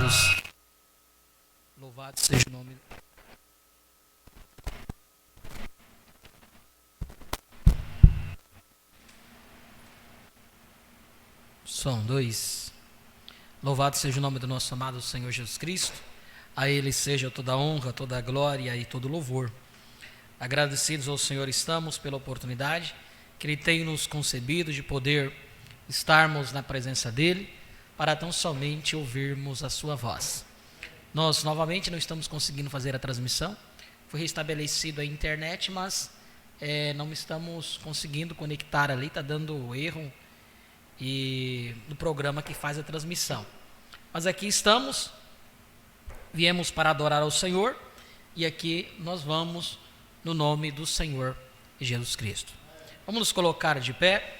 amados, louvado seja o nome. Som 2. Louvado seja o nome do nosso amado Senhor Jesus Cristo. A Ele seja toda a honra, toda a glória e todo o louvor. Agradecidos ao Senhor estamos pela oportunidade que Ele tem nos concedido de poder estarmos na presença dEle, para tão somente ouvirmos a sua voz. Nós novamente não estamos conseguindo fazer a transmissão. Foi restabelecido a internet, mas não estamos conseguindo conectar ali, está dando erro no programa que faz a transmissão. Mas aqui estamos, viemos para adorar ao Senhor, e aqui nós vamos no nome do Senhor Jesus Cristo. Vamos nos colocar de pé.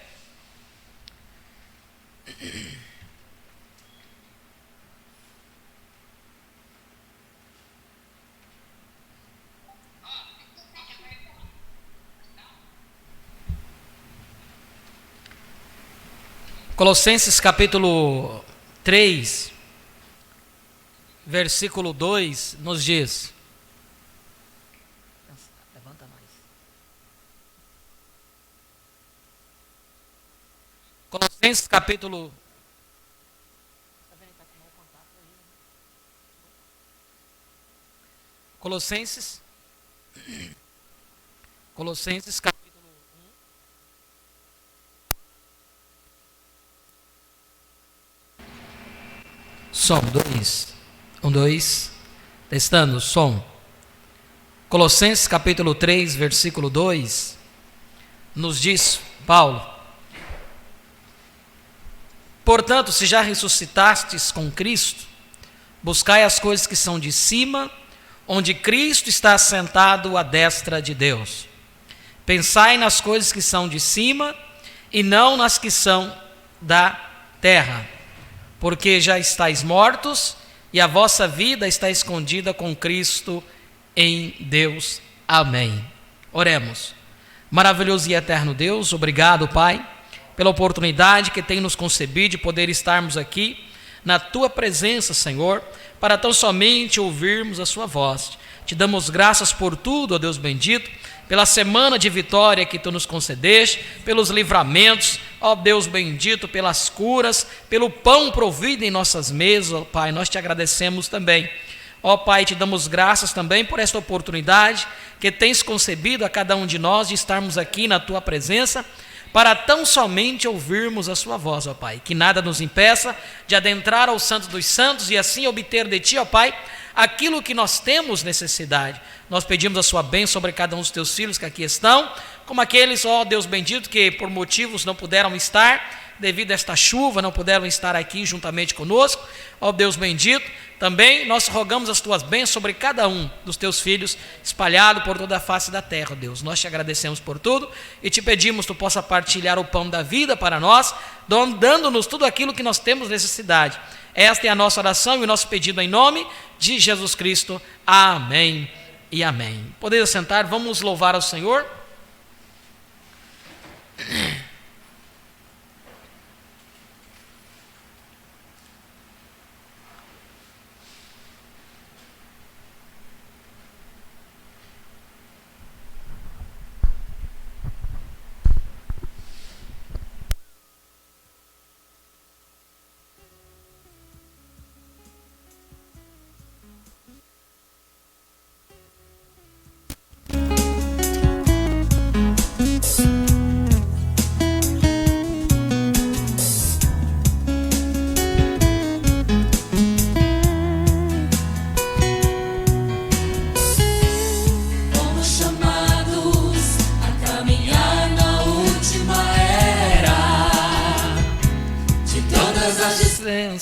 Colossenses capítulo 3, versículo 2, nos diz: levanta mais. Colossenses capítulo Colossenses capítulo som 2, 1, 2, testando, som. Colossenses capítulo 3, versículo 2, nos diz Paulo: portanto, se já ressuscitastes com Cristo, buscai as coisas que são de cima, onde Cristo está assentado à destra de Deus. Pensai nas coisas que são de cima, e não nas que são da terra, porque já estáis mortos, e a vossa vida está escondida com Cristo em Deus. Amém. Oremos. Maravilhoso e eterno Deus, obrigado, Pai, pela oportunidade que tem nos concedido de poder estarmos aqui na Tua presença, Senhor, para tão somente ouvirmos a Sua voz. Te damos graças por tudo, ó Deus bendito, pela semana de vitória que Tu nos concedeste, pelos livramentos, ó Deus bendito, pelas curas, pelo pão provido em nossas mesas, ó Pai, nós Te agradecemos também. Ó Pai, Te damos graças também por esta oportunidade que Tens concebido a cada um de nós de estarmos aqui na Tua presença, para tão somente ouvirmos a Sua voz, ó Pai, que nada nos impeça de adentrar ao Santo dos Santos e assim obter de Ti, ó Pai, aquilo que nós temos necessidade. Nós pedimos a Sua bênção sobre cada um dos Teus filhos que aqui estão, como aqueles, ó Deus bendito, que por motivos não puderam estar, devido a esta chuva, não puderam estar aqui juntamente conosco, ó Deus bendito. Também nós rogamos as Tuas bênçãos sobre cada um dos Teus filhos espalhado por toda a face da terra, Deus. Nós Te agradecemos por tudo e Te pedimos que Tu possa partilhar o pão da vida para nós, dando-nos tudo aquilo que nós temos necessidade. Esta é a nossa oração e o nosso pedido em nome de Jesus Cristo. Amém e amém. Podeis sentar, vamos louvar ao Senhor.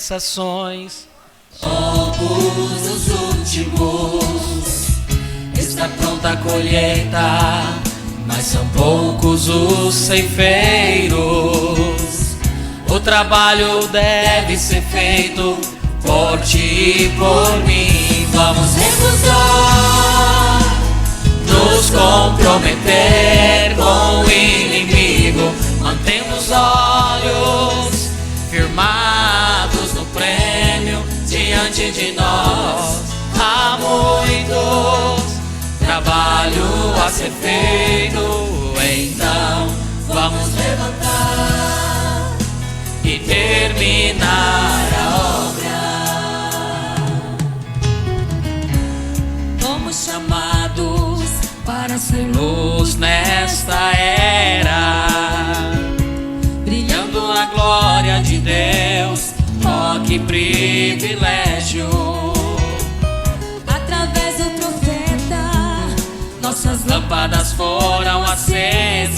Sensações, poucos os últimos, está pronta a colheita, mas são poucos os ceifeiros. O trabalho deve ser feito por ti e por mim. Vamos recusar nos comprometer com o inimigo, mantendo os olhos firmados no prêmio diante diante de nós. Há muitos trabalho a ser feito, então vamos levantar e terminar a obra. Fomos chamados para ser luz nesta era, brilhando a glória de Deus. Oh, que privilégio! Através do profeta, nossas lâmpadas foram acesas.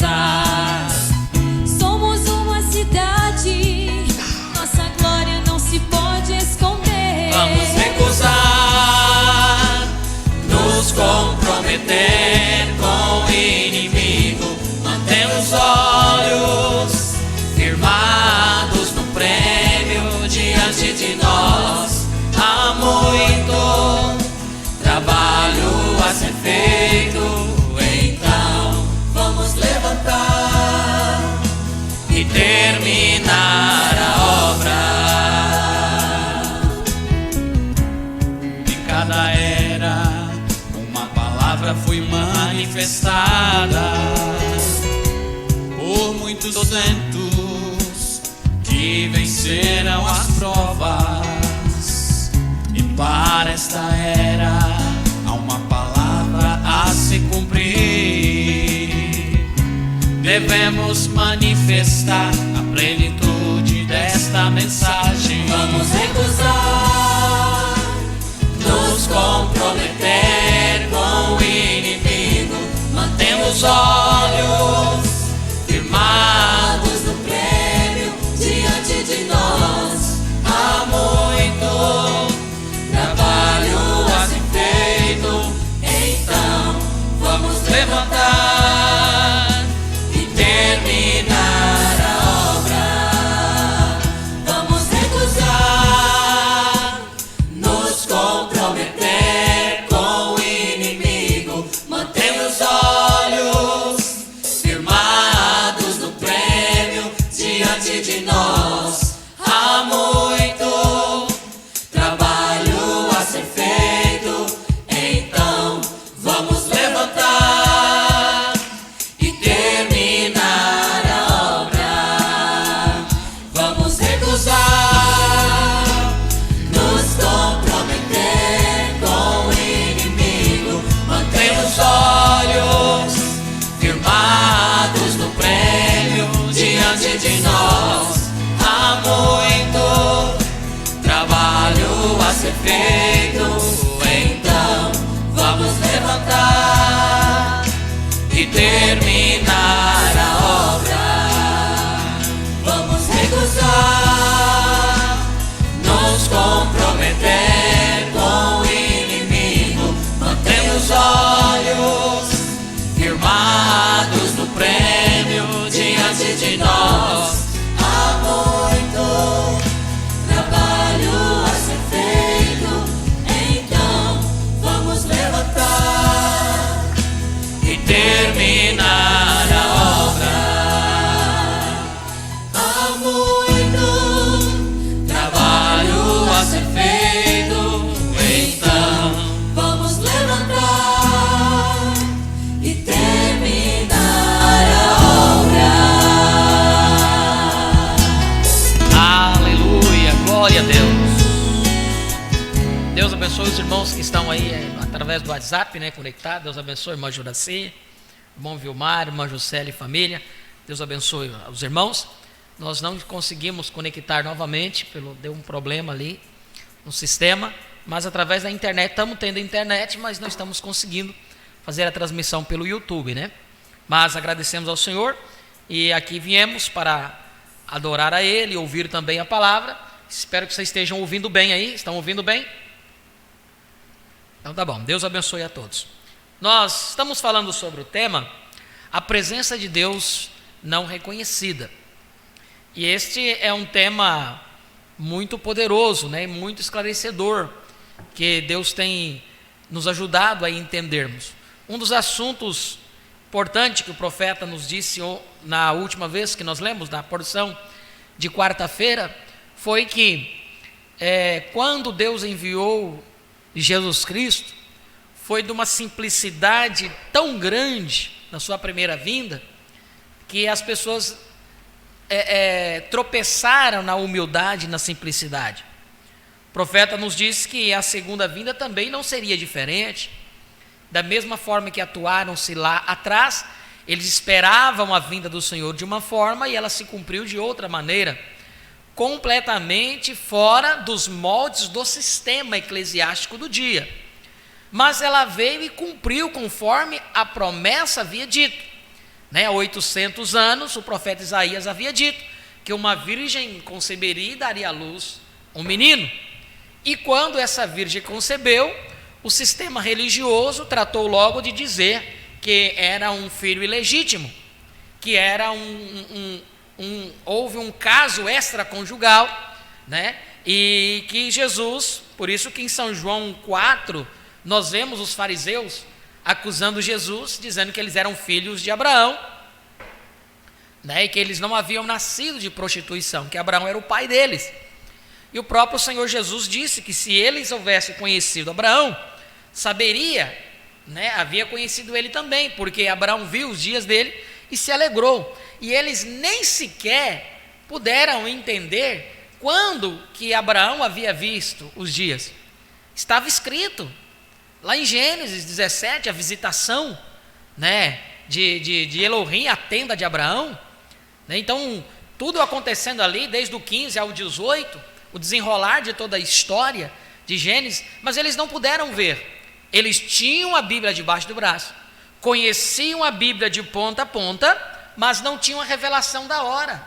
Somos uma cidade, nossa glória não se pode esconder. Vamos recusar nos comprometer com o inimigo, mantendo os olhos firmados no prêmio diante de nós. Há muito trabalho a ser feito, então vamos levantar e terminar a obra. Em cada era, uma palavra foi manifestada por muitos centos que venceram as provas. E para esta era há uma palavra a se cumprir. Devemos manifestar a plenitude desta mensagem. Vamos recusar nos comprometer com o inimigo, mantendo os olhos firmados no prêmio diante de nós. Há muito trabalho a ser feito, então vamos levantar e terminar a obra. Vamos recusar nos comprometer com o inimigo, mantendo os olhos firmados no prêmio diante de nós. Há muito trabalho a ser feito, então vamos levantar e terminar a obra. Vamos recusar nos comprometer com o inimigo, mantendo os olhos firmados no prêmio diante de nós. Há muito trabalho a ser feito, então vamos levantar e terminar a obra. Vamos recusar nos comprometer com o inimigo, mantendo os olhos firmados no prêmio diante de nós. Há muito trabalho a ser feito, então vamos levantar e terminar a obra. Há muito trabalho a ser feito, então vamos levantar e terminar a obra. Aleluia, glória a Deus. Deus abençoe os irmãos que estão aí através do WhatsApp, né, conectados. Deus abençoe a irmã Juraci, irmão Vilmar, irmã Juscelia e família. Deus abençoe os irmãos. Nós não conseguimos conectar novamente, deu um problema ali no sistema, mas através da internet, estamos tendo internet, mas não estamos conseguindo fazer a transmissão pelo YouTube, né? Mas agradecemos ao Senhor e aqui viemos para adorar a Ele, ouvir também a palavra. Espero que vocês estejam ouvindo bem aí. Estão ouvindo bem? Então tá bom, Deus abençoe a todos. Nós estamos falando sobre o tema a presença de Deus não reconhecida. E este é um tema muito poderoso, né, muito esclarecedor, que Deus tem nos ajudado a entendermos. Um dos assuntos importantes que o profeta nos disse na última vez que nós lemos da porção de quarta-feira foi que quando Deus enviou Jesus Cristo, foi de uma simplicidade tão grande na sua primeira vinda, que as pessoas tropeçaram na humildade e na simplicidade. O profeta nos disse que a segunda vinda também não seria diferente. Da mesma forma que atuaram-se lá atrás, eles esperavam a vinda do Senhor de uma forma e ela se cumpriu de outra maneira, completamente fora dos moldes do sistema eclesiástico do dia. Mas ela veio e cumpriu conforme a promessa havia dito. Há 800 anos, o profeta Isaías havia dito que uma virgem conceberia e daria à luz um menino. E quando essa virgem concebeu, o sistema religioso tratou logo de dizer que era um filho ilegítimo, que era houve um caso extraconjugal, e que Jesus, por isso que em São João 4, nós vemos os fariseus acusando Jesus, dizendo que eles eram filhos de Abraão, e que eles não haviam nascido de prostituição, que Abraão era o pai deles. E o próprio Senhor Jesus disse que se eles houvessem conhecido Abraão, saberia, havia conhecido ele também, porque Abraão viu os dias dele e se alegrou. E eles nem sequer puderam entender quando que Abraão havia visto os dias. Estava escrito lá em Gênesis 17, a visitação de Elohim, a tenda de Abraão. Então, tudo acontecendo ali, desde o 15 ao 18, o desenrolar de toda a história de Gênesis, mas eles não puderam ver. Eles tinham a Bíblia debaixo do braço, conheciam a Bíblia de ponta a ponta, mas não tinham a revelação da hora,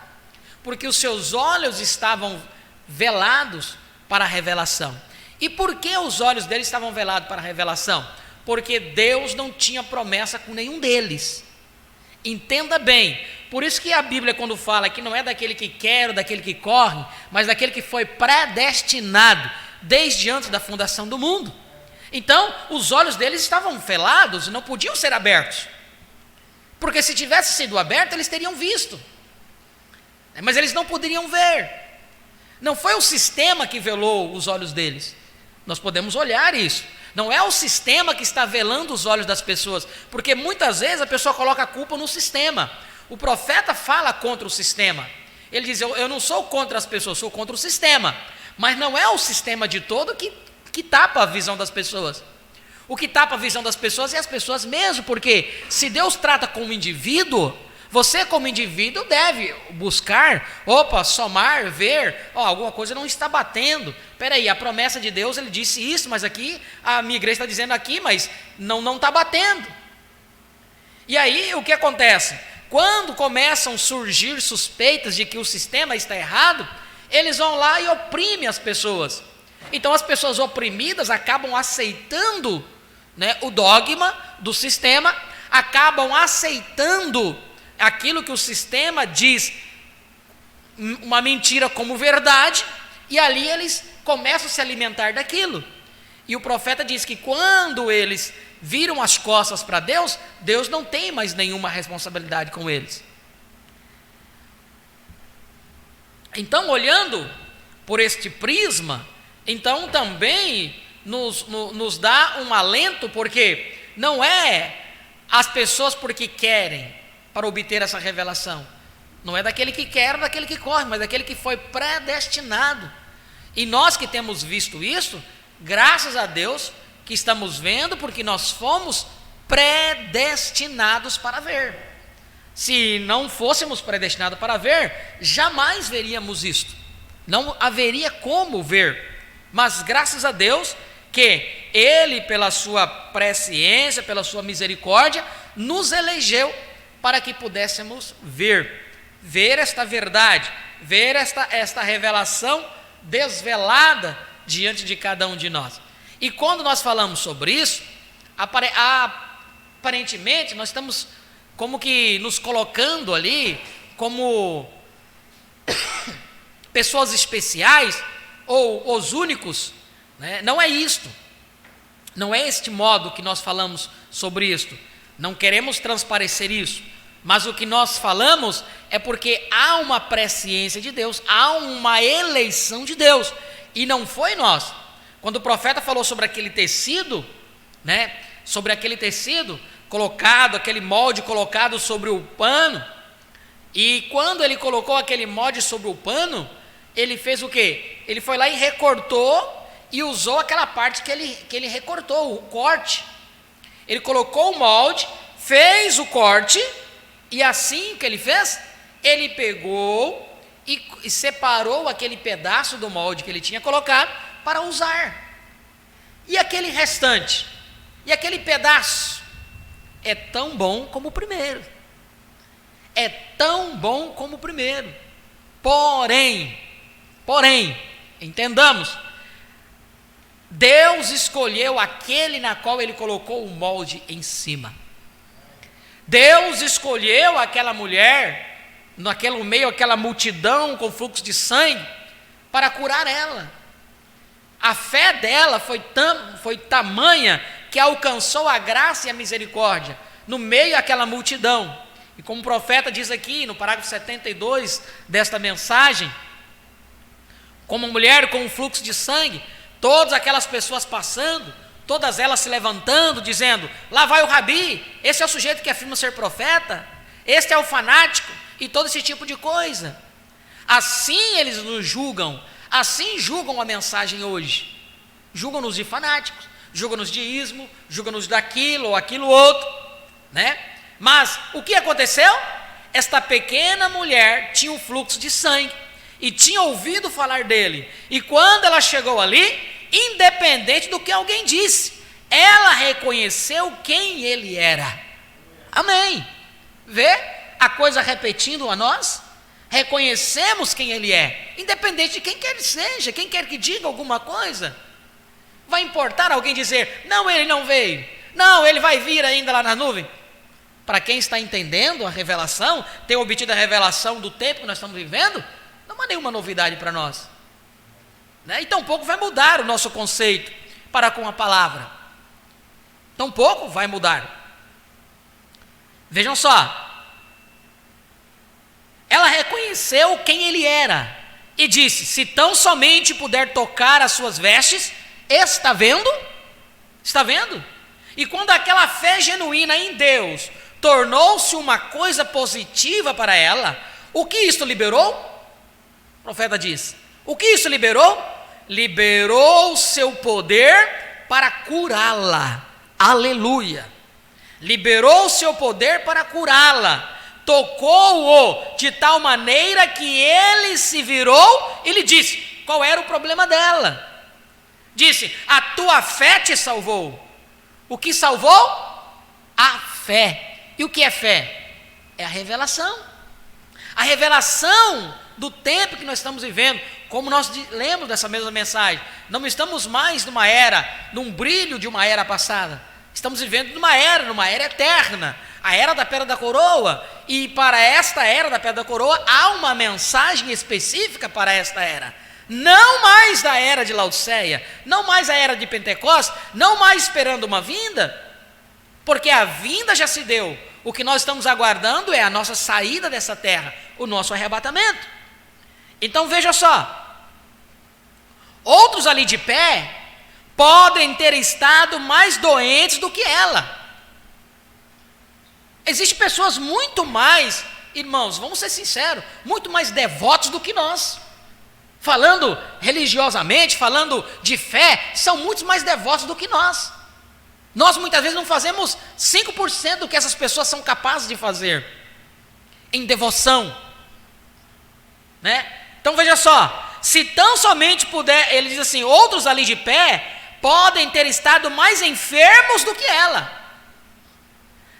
porque os seus olhos estavam velados para a revelação. E por que os olhos deles estavam velados para a revelação? Porque Deus não tinha promessa com nenhum deles. Entenda bem, por isso que a Bíblia, quando fala que não é daquele que quer ou daquele que corre, mas daquele que foi predestinado desde antes da fundação do mundo. Então, os olhos deles estavam velados e não podiam ser abertos, porque se tivesse sido aberto, eles teriam visto, mas eles não poderiam ver. Não foi o sistema que velou os olhos deles. Nós podemos olhar isso. Não é o sistema que está velando os olhos das pessoas, porque muitas vezes a pessoa coloca a culpa no sistema. O profeta fala contra o sistema. Ele diz, eu não sou contra as pessoas, sou contra o sistema. Mas não é o sistema de todo que tapa a visão das pessoas. O que tapa a visão das pessoas é as pessoas mesmo, porque se Deus trata com o indivíduo, você como indivíduo deve buscar, somar, ver, alguma coisa não está batendo. Espera aí, a promessa de Deus, ele disse isso, mas aqui, a minha igreja está dizendo aqui, mas não está batendo. E aí, o que acontece? Quando começam a surgir suspeitas de que o sistema está errado, eles vão lá e oprimem as pessoas. Então, as pessoas oprimidas acabam aceitando o dogma do sistema, acabam aceitando aquilo que o sistema diz, uma mentira como verdade, e ali eles começam a se alimentar daquilo. E o profeta diz que quando eles viram as costas para Deus, Deus não tem mais nenhuma responsabilidade com eles. Então, olhando por este prisma, então também nos dá um alento, porque não é as pessoas porque querem para obter essa revelação. Não é daquele que quer, daquele que corre, mas daquele que foi predestinado. E nós que temos visto isso, graças a Deus que estamos vendo, porque nós fomos predestinados para ver. Se não fôssemos predestinados para ver, jamais veríamos isto. Não haveria como ver. Mas graças a Deus que Ele, pela sua presciência, pela sua misericórdia, nos elegeu para que pudéssemos ver esta verdade, ver esta revelação desvelada diante de cada um de nós. E quando nós falamos sobre isso, aparentemente nós estamos como que nos colocando ali como pessoas especiais ou os únicos, Não é isto, não é este modo que nós falamos sobre isto. Não queremos transparecer isso, mas o que nós falamos é porque há uma presciência de Deus, há uma eleição de Deus, e não foi nós. Quando o profeta falou sobre aquele tecido, né? Sobre aquele tecido colocado, aquele molde colocado sobre o pano, e quando ele colocou aquele molde sobre o pano, ele fez o quê? Ele foi lá e recortou e usou aquela parte que ele recortou, o corte. Ele colocou o molde, fez o corte, e assim que ele fez, ele pegou e separou aquele pedaço do molde que ele tinha colocado para usar. E aquele restante, e aquele pedaço, é tão bom como o primeiro. É tão bom como o primeiro. Porém, entendamos, Deus escolheu aquele na qual ele colocou o molde em cima. Deus escolheu aquela mulher, naquele meio, aquela multidão com fluxo de sangue, para curar ela. A fé dela foi tamanha que alcançou a graça e a misericórdia no meio daquela multidão. E como o profeta diz aqui no parágrafo 72 desta mensagem, como uma mulher com um fluxo de sangue, todas aquelas pessoas passando, todas elas se levantando, dizendo: lá vai o Rabi, esse é o sujeito que afirma ser profeta, este é o fanático, e todo esse tipo de coisa. Assim eles nos julgam, assim julgam a mensagem hoje. Julgam-nos de fanáticos, julgam-nos de ismo, julgam-nos daquilo ou aquilo outro, né? Mas o que aconteceu? Esta pequena mulher tinha um fluxo de sangue e tinha ouvido falar dele, e quando ela chegou ali, independente do que alguém disse, ela reconheceu quem ele era. Amém? Vê a coisa repetindo a nós? Reconhecemos quem ele é, independente de quem quer que seja, quem quer que diga alguma coisa. Vai importar alguém dizer: não, ele não veio, não, ele vai vir ainda lá na nuvem? Para quem está entendendo a revelação, ter obtido a revelação do tempo que nós estamos vivendo, não há nenhuma novidade para nós, né? E tampouco vai mudar o nosso conceito para com a palavra, tampouco vai mudar. Vejam só, ela reconheceu quem ele era e disse: se tão somente puder tocar as suas vestes, está vendo? Está vendo? E quando aquela fé genuína em Deus tornou-se uma coisa positiva para ela, o que isto liberou? O profeta diz: o que isso liberou? Liberou o seu poder para curá-la. Aleluia! Liberou o seu poder para curá-la. Tocou-o de tal maneira que ele se virou e lhe disse: qual era o problema dela? Disse: a tua fé te salvou. O que salvou? A fé. E o que é fé? É a revelação. A revelação do tempo que nós estamos vivendo. Como nós lemos dessa mesma mensagem, não estamos mais numa era, num brilho de uma era passada. Estamos vivendo numa era eterna, a era da Pedra da Coroa. E para esta era da Pedra da Coroa há uma mensagem específica para esta era. Não mais da era de Laodiceia, não mais a era de Pentecostes, não mais esperando uma vinda, porque a vinda já se deu. O que nós estamos aguardando é a nossa saída dessa terra, o nosso arrebatamento. Então veja só, outros ali de pé podem ter estado mais doentes do que ela. Existem pessoas muito mais, irmãos, vamos ser sinceros, muito mais devotos do que nós. Falando religiosamente, falando de fé, são muito mais devotos do que nós. Nós muitas vezes não fazemos 5% do que essas pessoas são capazes de fazer em devoção, né? Então veja só, se tão somente puder, ele diz assim, outros ali de pé podem ter estado mais enfermos do que ela,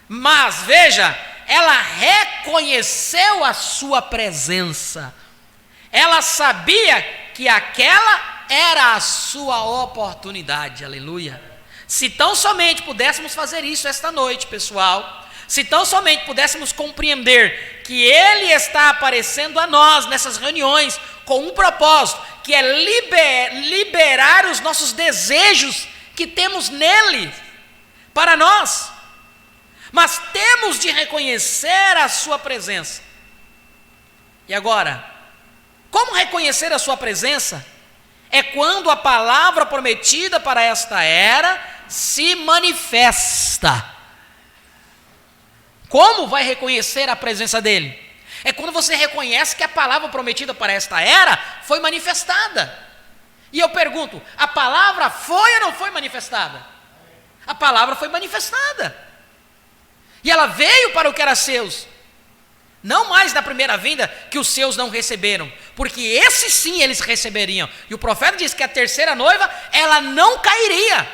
mas veja, ela reconheceu a sua presença, ela sabia que aquela era a sua oportunidade, aleluia. Se tão somente pudéssemos fazer isso esta noite, pessoal, se tão somente pudéssemos compreender que Ele está aparecendo a nós nessas reuniões com um propósito, que é liberar os nossos desejos que temos nele para nós, mas temos de reconhecer a sua presença. E agora, como reconhecer a sua presença? é quando a palavra prometida para esta era se manifesta. Como vai reconhecer a presença dele? É quando você reconhece que a palavra prometida para esta era foi manifestada. E eu pergunto, a palavra foi ou não foi manifestada? A palavra foi manifestada. E ela veio para o que era seus. Não mais na primeira vinda, que os seus não receberam, porque esses sim eles receberiam. E o profeta diz que a terceira noiva, ela não cairia.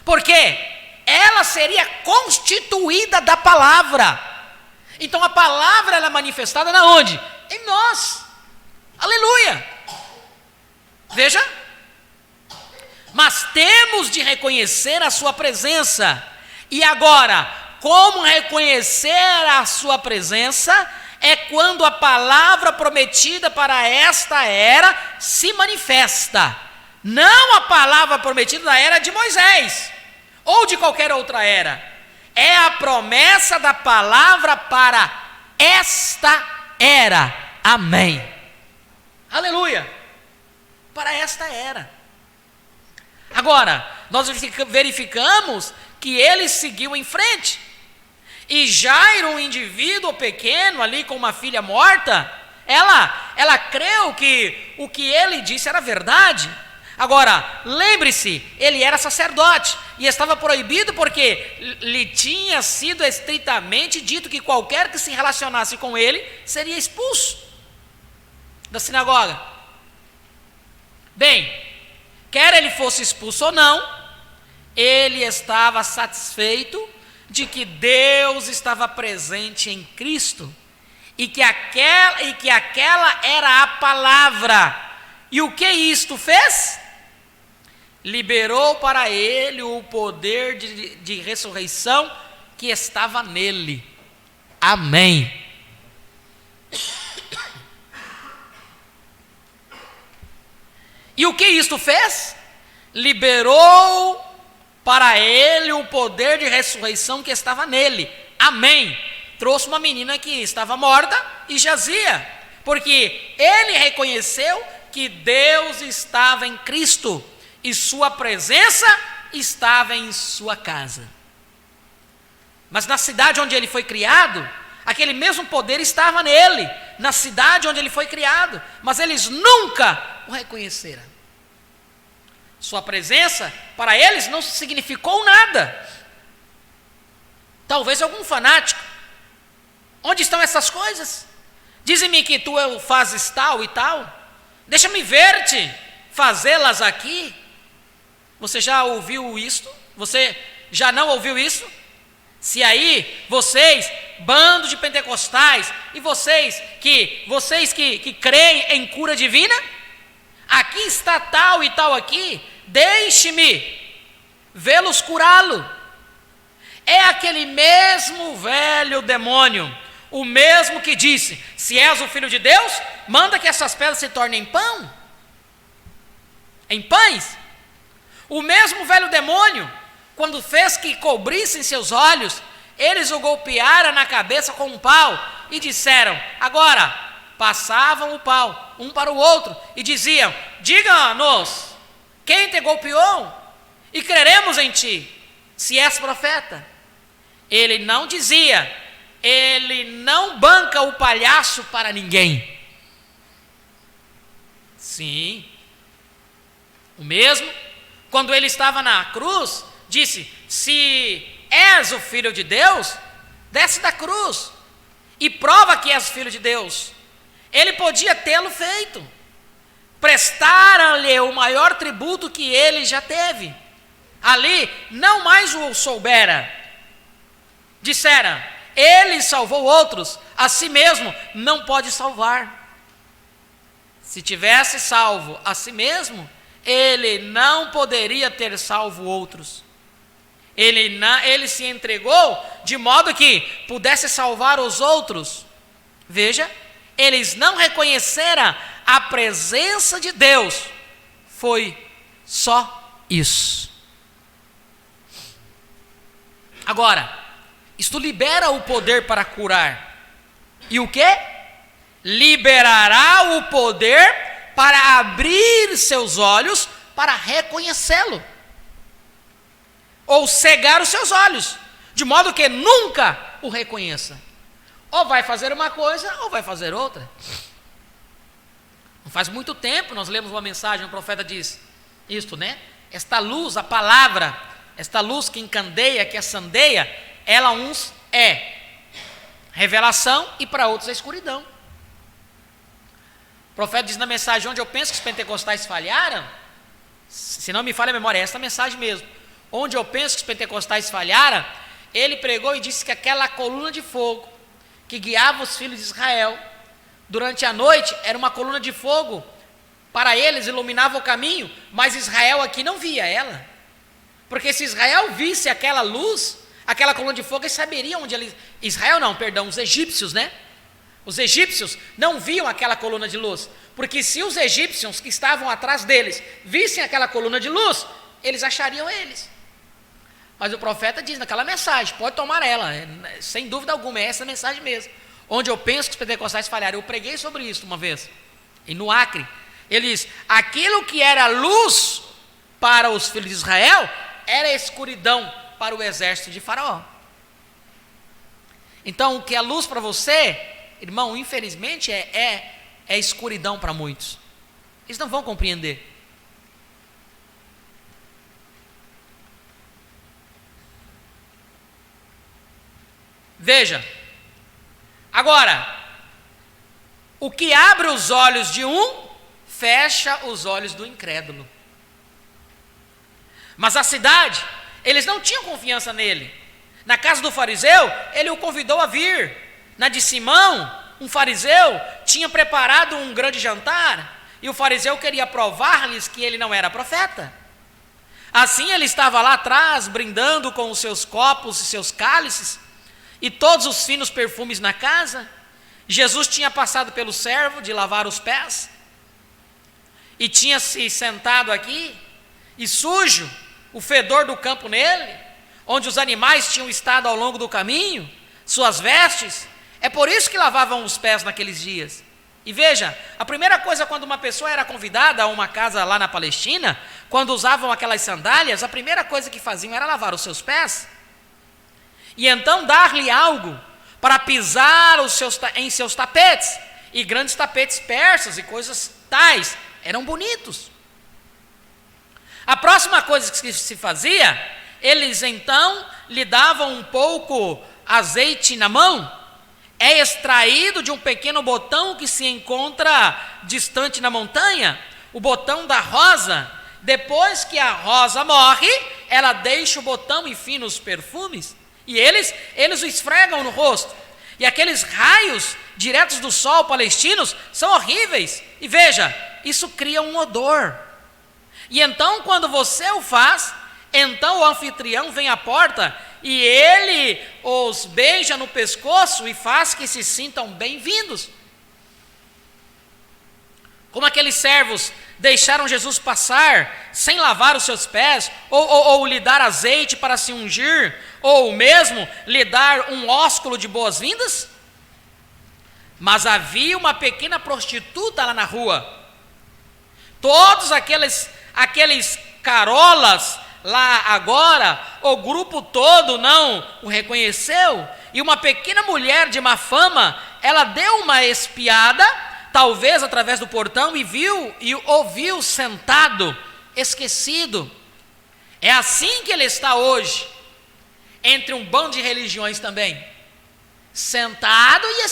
Por quê? Ela seria constituída da palavra. Então a palavra ela é manifestada na onde? Em nós. Aleluia. Veja. Mas temos de reconhecer a sua presença. E agora, como reconhecer a sua presença? É quando a palavra prometida para esta era se manifesta. Não a palavra prometida da era de Moisés, ou de qualquer outra era. É a promessa da palavra para esta era. Amém. Aleluia. Para esta era. Agora, nós verificamos que ele seguiu em frente. E Jairo, um indivíduo pequeno ali com uma filha morta, ela creu que o que ele disse era verdade. Agora, lembre-se, ele era sacerdote e estava proibido porque lhe tinha sido estritamente dito que qualquer que se relacionasse com ele seria expulso da sinagoga. Bem, quer ele fosse expulso ou não, ele estava satisfeito de que Deus estava presente em Cristo e que aquela era a palavra. E o que isto fez? Liberou para ele o poder de ressurreição que estava nele. Amém. E o que isto fez? Liberou para ele o poder de ressurreição que estava nele. Amém. Trouxe uma menina que estava morta e jazia, porque ele reconheceu que Deus estava em Cristo e sua presença estava em sua casa. Mas na cidade onde ele foi criado, aquele mesmo poder estava nele, na cidade onde ele foi criado, mas eles nunca o reconheceram. Sua presença para eles não significou nada. Talvez algum fanático. Onde estão essas coisas? Dizem-me que tu fazes tal e tal. Deixa-me ver-te fazê-las aqui. Você já ouviu isto? Você já não ouviu isso? Se aí vocês, bando de pentecostais, e vocês que creem em cura divina, aqui está tal e tal aqui, deixe-me vê-los curá-lo. É aquele mesmo velho demônio, o mesmo que disse, se és o Filho de Deus, manda que essas pedras se tornem pão, em pães. O mesmo velho demônio, quando fez que cobrissem seus olhos, eles o golpearam na cabeça com um pau e disseram, agora, passavam o pau um para o outro e diziam, diga-nos, quem te golpeou? E creremos em ti, se és profeta. Ele não dizia, ele não banca o palhaço para ninguém. Sim, o mesmo, quando ele estava na cruz, disse, se és o Filho de Deus, desce da cruz e prova que és Filho de Deus. Ele podia tê-lo feito, prestaram-lhe o maior tributo que ele já teve. Ali não mais o soubera. Disseram, ele salvou outros, a si mesmo não pode salvar. Se tivesse salvo a si mesmo, ele não poderia ter salvo outros. Ele se entregou de modo que pudesse salvar os outros. Veja, eles não reconheceram a presença de Deus. Foi só isso. Agora, isto libera o poder para curar. E o que? Liberará o poder para abrir seus olhos para reconhecê-lo, ou cegar os seus olhos, de modo que nunca o reconheça. Ou vai fazer uma coisa, ou vai fazer outra. Não faz muito tempo nós lemos uma mensagem, o profeta diz isto, né? Esta luz, a palavra, esta luz que encandeia, que acendeia, ela uns é revelação e para outros é escuridão. O profeta diz na mensagem: onde eu penso que os pentecostais falharam, se não me falha a memória, é esta mensagem mesmo. Onde eu penso que os pentecostais falharam, ele pregou e disse que aquela coluna de fogo que guiava os filhos de Israel durante a noite era uma coluna de fogo para eles, iluminava o caminho, mas Israel aqui não via ela, porque se Israel visse aquela luz, aquela coluna de fogo, eles saberiam onde eles... os egípcios, né? Os egípcios não viam aquela coluna de luz, porque se os egípcios que estavam atrás deles vissem aquela coluna de luz, eles achariam eles. Mas o profeta diz naquela mensagem, pode tomar ela, sem dúvida alguma, é essa mensagem mesmo. Onde eu penso que os pentecostais falharam, eu preguei sobre isso uma vez, e no Acre, ele diz: aquilo que era luz para os filhos de Israel, era escuridão para o exército de Faraó. Então, o que é luz para você, irmão, infelizmente é escuridão para muitos. Eles não vão compreender. Veja, agora, o que abre os olhos de um, fecha os olhos do incrédulo. Mas a cidade, eles não tinham confiança nele. Na casa do fariseu, ele o convidou a vir. Na de Simão, um fariseu tinha preparado um grande jantar, e o fariseu queria provar-lhes que ele não era profeta. Assim ele estava lá atrás, brindando com os seus copos e seus cálices, e todos os finos perfumes na casa. Jesus tinha passado pelo servo de lavar os pés, e tinha se sentado aqui, e sujo, o fedor do campo nele, onde os animais tinham estado ao longo do caminho, suas vestes. É por isso que lavavam os pés naqueles dias. E veja, a primeira coisa quando uma pessoa era convidada a uma casa lá na Palestina, quando usavam aquelas sandálias, a primeira coisa que faziam era lavar os seus pés, e então dar-lhe algo para pisar em seus tapetes, e grandes tapetes persas e coisas tais, eram bonitos. A próxima coisa que se fazia, eles então lhe davam um pouco azeite na mão, é extraído de um pequeno botão que se encontra distante na montanha, o botão da rosa. Depois que a rosa morre, ela deixa o botão e finos perfumes, e eles o esfregam no rosto, e aqueles raios diretos do sol palestinos são horríveis, e veja, isso cria um odor. E então quando você o faz, então o anfitrião vem à porta e ele os beija no pescoço e faz que se sintam bem-vindos. Como aqueles servos deixaram Jesus passar sem lavar os seus pés, ou lhe dar azeite para se ungir, ou mesmo lhe dar um ósculo de boas-vindas. Mas havia uma pequena prostituta lá na rua. Todos aqueles carolas lá agora, o grupo todo não o reconheceu, e uma pequena mulher de má fama, ela deu uma espiada, talvez através do portão, e viu e ouviu sentado, esquecido. É assim que ele está hoje, entre um bando de religiões também, sentado e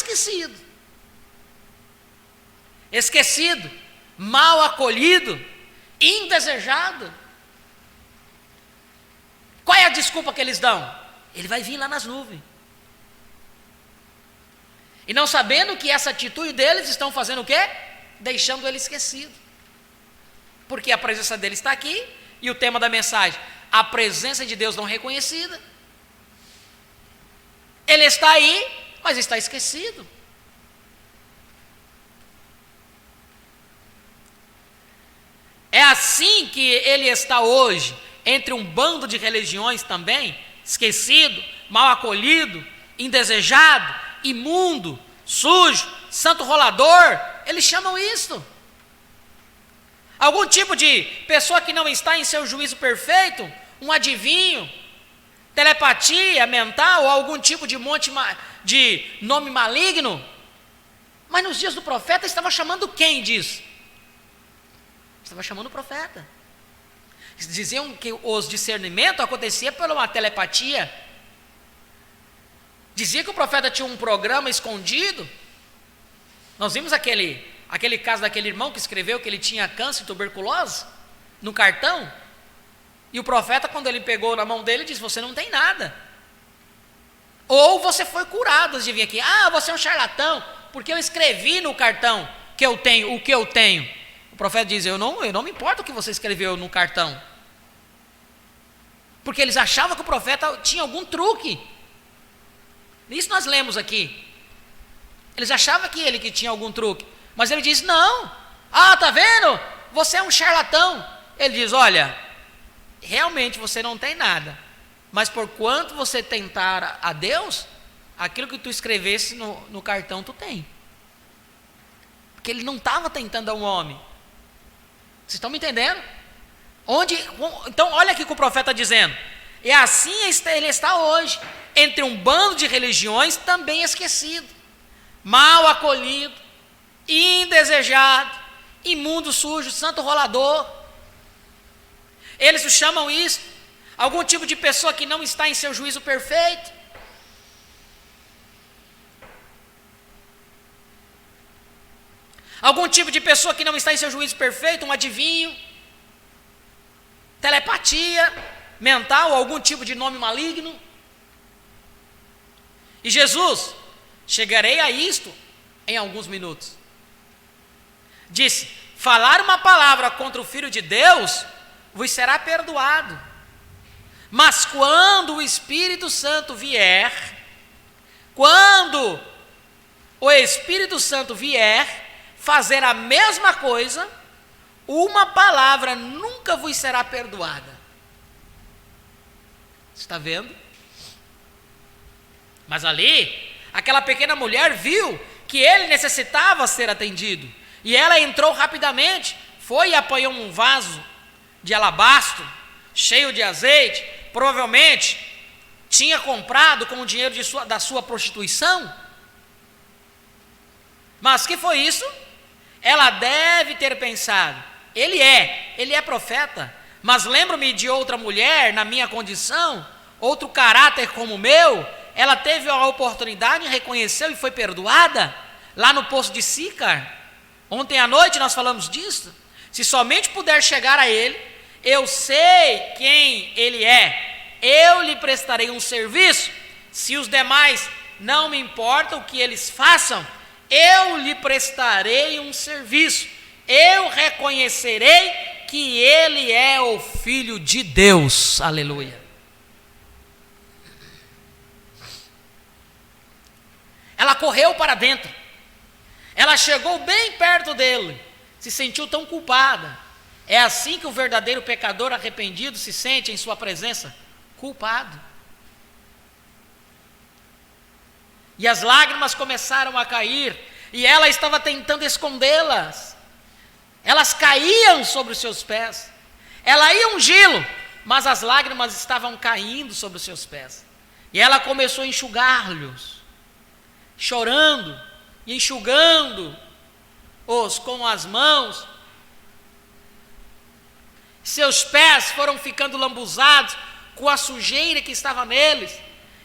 esquecido, mal acolhido, indesejado. Qual é a desculpa que eles dão? Ele vai vir lá nas nuvens. E não sabendo que essa atitude deles estão fazendo o quê? Deixando ele esquecido. Porque a presença dele está aqui, e o tema da mensagem, a presença de Deus não reconhecida. Ele está aí, mas está esquecido. É assim que ele está hoje, entre um bando de religiões também, esquecido, mal acolhido, indesejado, imundo, sujo, santo rolador, eles chamam isso. Algum tipo de pessoa que não está em seu juízo perfeito, um adivinho, telepatia mental, ou algum tipo de nome maligno. Mas nos dias do profeta estava chamando quem disso? Estava chamando o profeta. Diziam que os discernimentos aconteciam por uma telepatia. Dizia que o profeta tinha um programa escondido. Nós vimos aquele caso daquele irmão que escreveu que ele tinha câncer e tuberculose no cartão. E o profeta, quando ele pegou na mão dele, disse: você não tem nada. Ou você foi curado antes de vir aqui. Ah, você é um charlatão, porque eu escrevi no cartão que eu tenho o que eu tenho. O profeta diz: eu não me importo o que você escreveu no cartão. Porque eles achavam que o profeta tinha algum truque. Isso nós lemos aqui. Eles achavam que tinha algum truque. Mas ele diz: não. Ah, tá vendo? Você é um charlatão. Ele diz: olha, realmente você não tem nada. Mas por quanto você tentar a Deus, aquilo que tu escrevesse no cartão tu tem. Porque ele não estava tentando a um homem. Vocês estão me entendendo? Então olha aqui o que o profeta está dizendo. E assim ele está hoje, entre um bando de religiões também esquecido, mal acolhido, indesejado, imundo, sujo, santo rolador. Eles chamam isso, algum tipo de pessoa que não está em seu juízo perfeito. Algum tipo de pessoa que não está em seu juízo perfeito, um adivinho, telepatia mental, algum tipo de nome maligno. E Jesus, chegarei a isto em alguns minutos, disse: falar uma palavra contra o Filho de Deus vos será perdoado, mas quando o Espírito Santo vier, fazer a mesma coisa, uma palavra nunca vos será perdoada. Está vendo? Mas ali, aquela pequena mulher viu que ele necessitava ser atendido, e ela entrou rapidamente, foi e apanhou um vaso de alabastro, cheio de azeite, provavelmente tinha comprado com o dinheiro da sua prostituição. Mas que foi isso? Ela deve ter pensado: ele é profeta, mas lembro-me de outra mulher na minha condição, outro caráter como o meu. Ela teve a oportunidade, reconheceu e foi perdoada, lá no poço de Sícar. Ontem à noite nós falamos disso. Se somente puder chegar a ele, eu sei quem ele é, eu lhe prestarei um serviço. Se os demais não me importam o que eles façam, eu lhe prestarei um serviço. Eu reconhecerei que ele é o Filho de Deus. Aleluia. Ela correu para dentro. Ela chegou bem perto dele. Se sentiu tão culpada. É assim que o verdadeiro pecador arrependido se sente em sua presença: culpado. E as lágrimas começaram a cair, e ela estava tentando escondê-las. Elas caíam sobre os seus pés. Ela ia ungí-lo, mas as lágrimas estavam caindo sobre os seus pés. E ela começou a enxugar-lhes, chorando e enxugando-os com as mãos. Seus pés foram ficando lambuzados com a sujeira que estava neles.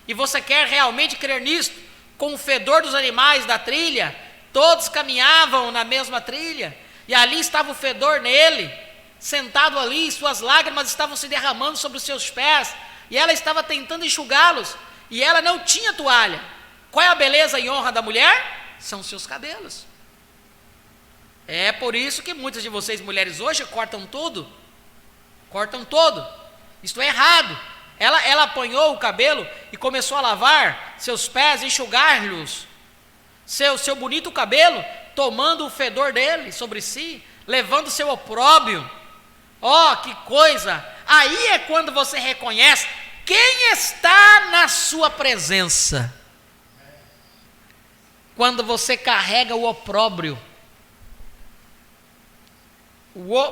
E você quer realmente crer nisso? Com o fedor dos animais da trilha, todos caminhavam na mesma trilha, e ali estava o fedor nele, sentado ali, suas lágrimas estavam se derramando sobre os seus pés, e ela estava tentando enxugá-los, e ela não tinha toalha. Qual é a beleza e honra da mulher? São os seus cabelos. É por isso que muitas de vocês mulheres hoje cortam todo. Isto é errado. Ela apanhou o cabelo e começou a lavar seus pés, enxugar-lhes seu bonito cabelo, tomando o fedor dele sobre si, levando seu opróbrio. Oh, que coisa! Aí é quando você reconhece quem está na sua presença. Quando você carrega o opróbrio. O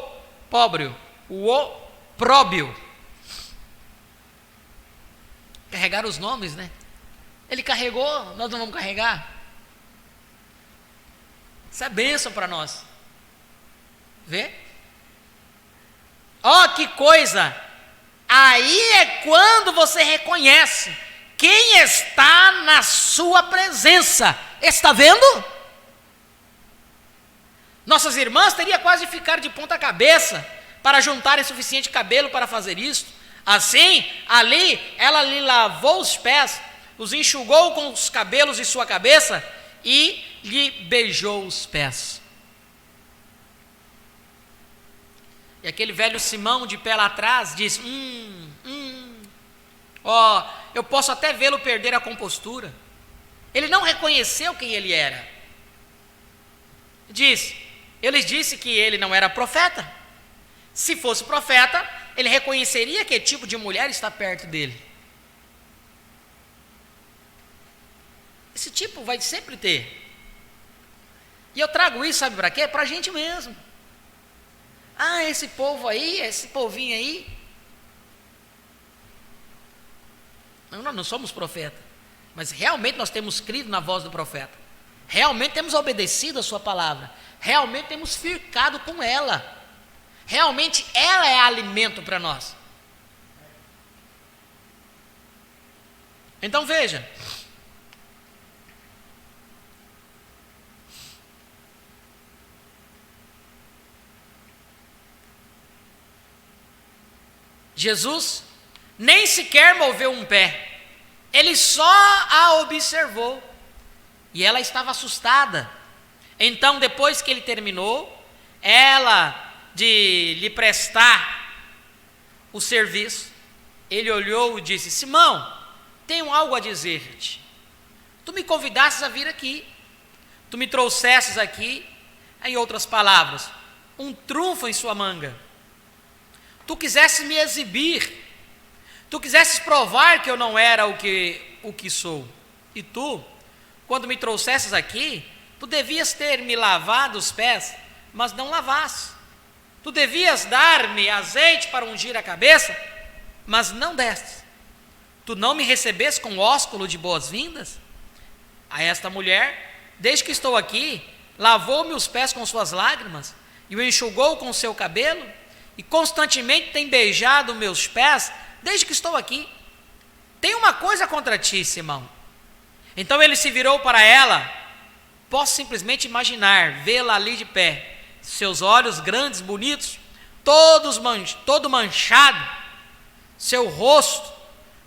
opróbrio, o opróbio. Carregar os nomes, né? Ele carregou, nós não vamos carregar. Isso é bênção para nós. Vê? Ó, que coisa! Aí é quando você reconhece quem está na sua presença. Está vendo? Nossas irmãs teriam quase de ficar de ponta cabeça para juntarem suficiente cabelo para fazer isto. Assim, ali, ela lhe lavou os pés, os enxugou com os cabelos de sua cabeça e lhe beijou os pés. E aquele velho Simão de pé lá atrás diz: ó, eu posso até vê-lo perder a compostura. Ele não reconheceu quem ele era. Ele disse que ele não era profeta. Se fosse profeta, ele reconheceria que tipo de mulher está perto dele. Esse tipo vai sempre ter. E eu trago isso, sabe para quê? Para a gente mesmo. Ah, esse povo aí, esse povinho aí. Nós não somos profeta, mas realmente nós temos crido na voz do profeta. Realmente temos obedecido a sua palavra. Realmente temos ficado com ela. Realmente ela é alimento para nós. Então veja. Jesus nem sequer moveu um pé. Ele só a observou. E ela estava assustada. Então, depois que ele terminou, ela de lhe prestar o serviço, ele olhou e disse: Simão, tenho algo a dizer-te. Tu me convidastes a vir aqui, tu me trouxestes aqui, em outras palavras, um trunfo em sua manga. Tu quisesses me exibir, tu quisesses provar que eu não era o que sou. E tu, quando me trouxesses aqui, tu devias ter me lavado os pés, mas não lavaste. Tu devias dar-me azeite para ungir a cabeça, mas não deste. Tu não me recebeste com ósculo de boas-vindas? A esta mulher, desde que estou aqui, lavou-me os pés com suas lágrimas e o enxugou com o seu cabelo, e constantemente tem beijado meus pés desde que estou aqui. Tem uma coisa contra ti, Simão. Então ele se virou para ela. Posso simplesmente imaginar, vê-la ali de pé, seus olhos grandes, bonitos, todo manchado, seu rosto,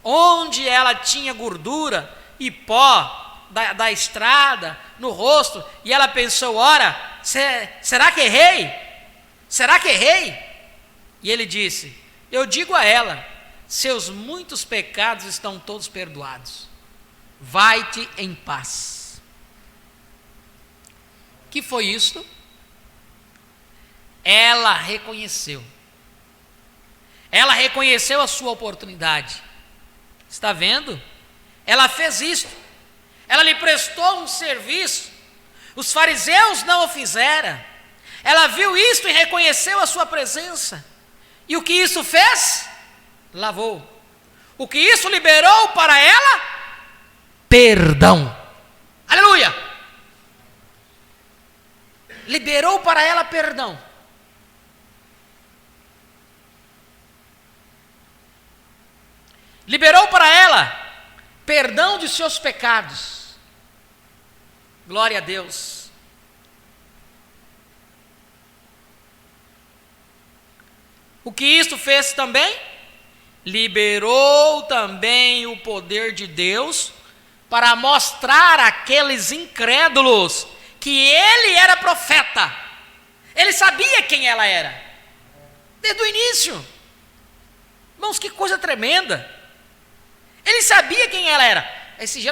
onde ela tinha gordura e pó da estrada no rosto, e ela pensou: ora, será que errei? Será que errei? E ele disse: eu digo a ela, seus muitos pecados estão todos perdoados, vai-te em paz. Que foi isto? Ela reconheceu a sua oportunidade. Está vendo? Ela fez isto, ela lhe prestou um serviço. Os fariseus não o fizeram. Ela viu isto e reconheceu a sua presença. E o que isso fez? Lavou. O que isso liberou para ela? Perdão. Aleluia! Liberou para ela perdão. Liberou para ela perdão de seus pecados. Glória a Deus. O que isto fez também? Liberou também o poder de Deus para mostrar àqueles incrédulos que ele era profeta. Ele sabia quem ela era, desde o início. Irmãos, que coisa tremenda. Ele sabia quem ela era. Esse dia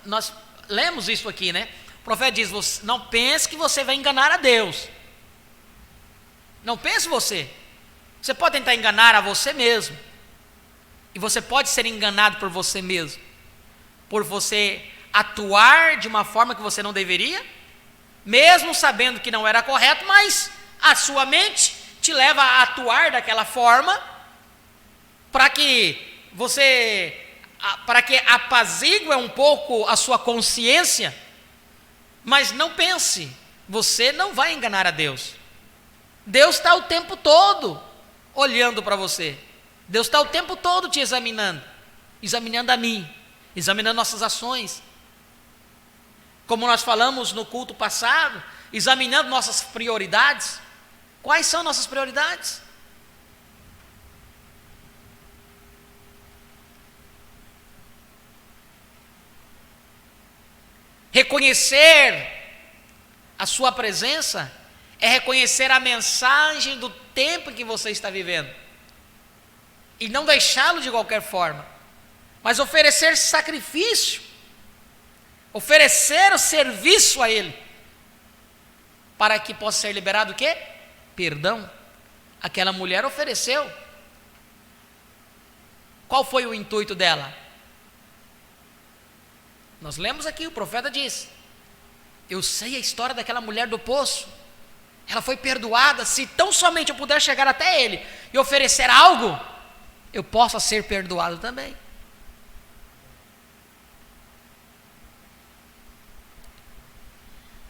nós lemos isso aqui, né? O profeta diz: não pense que você vai enganar a Deus. Não pense você. Você pode tentar enganar a você mesmo. E você pode ser enganado por você mesmo. Por você atuar de uma forma que você não deveria, mesmo sabendo que não era correto, mas a sua mente te leva a atuar daquela forma, para que apazigue um pouco a sua consciência, mas não pense, você não vai enganar a Deus. Deus está o tempo todo olhando para você. Deus está o tempo todo te examinando a mim, examinando nossas ações. Como nós falamos no culto passado, examinando nossas prioridades. Quais são nossas prioridades? Reconhecer a sua presença é reconhecer a mensagem do tempo em que você está vivendo. E não deixá-lo de qualquer forma, mas oferecer sacrifício, oferecer o serviço a Ele, para que possa ser liberado o quê? Perdão. Aquela mulher ofereceu. Qual foi o intuito dela? Nós lemos aqui, o profeta diz: eu sei a história daquela mulher do poço. Ela foi perdoada. Se tão somente eu puder chegar até Ele e oferecer algo, eu possa ser perdoado também.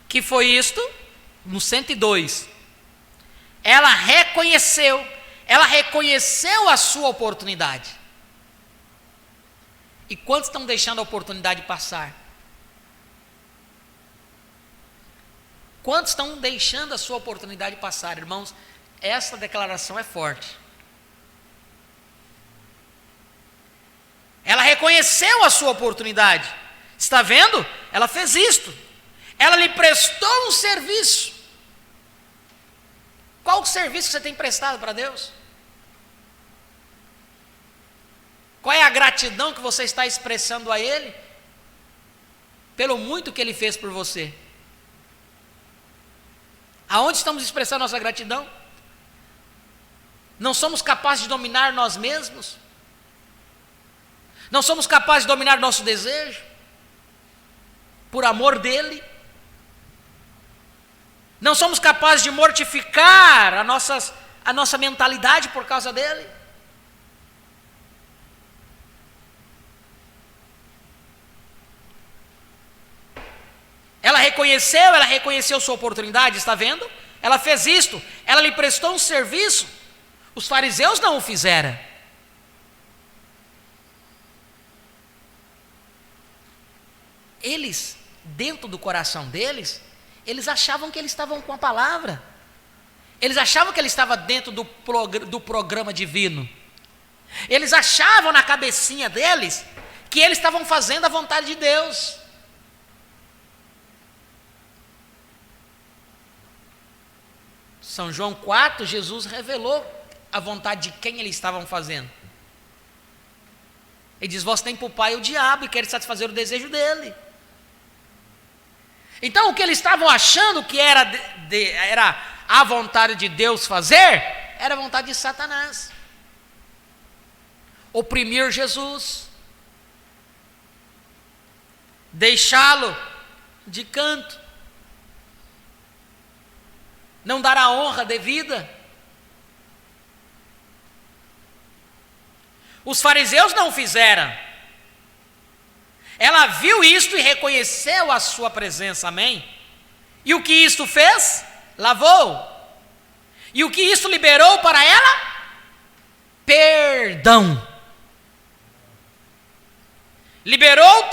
Que foi isto? No 102. Ela reconheceu a sua oportunidade. E quantos estão deixando a oportunidade passar? Quantos estão deixando a sua oportunidade passar, irmãos? Essa declaração é forte. Ela reconheceu a sua oportunidade. Está vendo? Ela fez isto. Ela lhe prestou um serviço. Qual o serviço que você tem prestado para Deus? Qual é a gratidão que você está expressando a Ele pelo muito que Ele fez por você? Aonde estamos expressando nossa gratidão? Não somos capazes de dominar nós mesmos? Não somos capazes de dominar nosso desejo? Por amor dEle? Não somos capazes de mortificar a nossa mentalidade por causa dEle? Ela reconheceu sua oportunidade, está vendo? Ela fez isto, ela lhe prestou um serviço. Os fariseus não o fizeram. Eles, dentro do coração deles, eles achavam que eles estavam com a palavra. Eles achavam que ele estava dentro do programa divino. Eles achavam na cabecinha deles que eles estavam fazendo a vontade de Deus. São João 4, Jesus revelou a vontade de quem eles estavam fazendo. Ele diz: vós tem por pai o diabo e quer satisfazer o desejo dele. Então o que eles estavam achando que era a vontade de Deus fazer, era a vontade de Satanás. Oprimir Jesus, deixá-lo de canto, não dar a honra devida. Os fariseus não fizeram. Ela viu isto e reconheceu a sua presença, amém? E o que isto fez? Lavou. E o que isto liberou para ela? Perdão. Liberou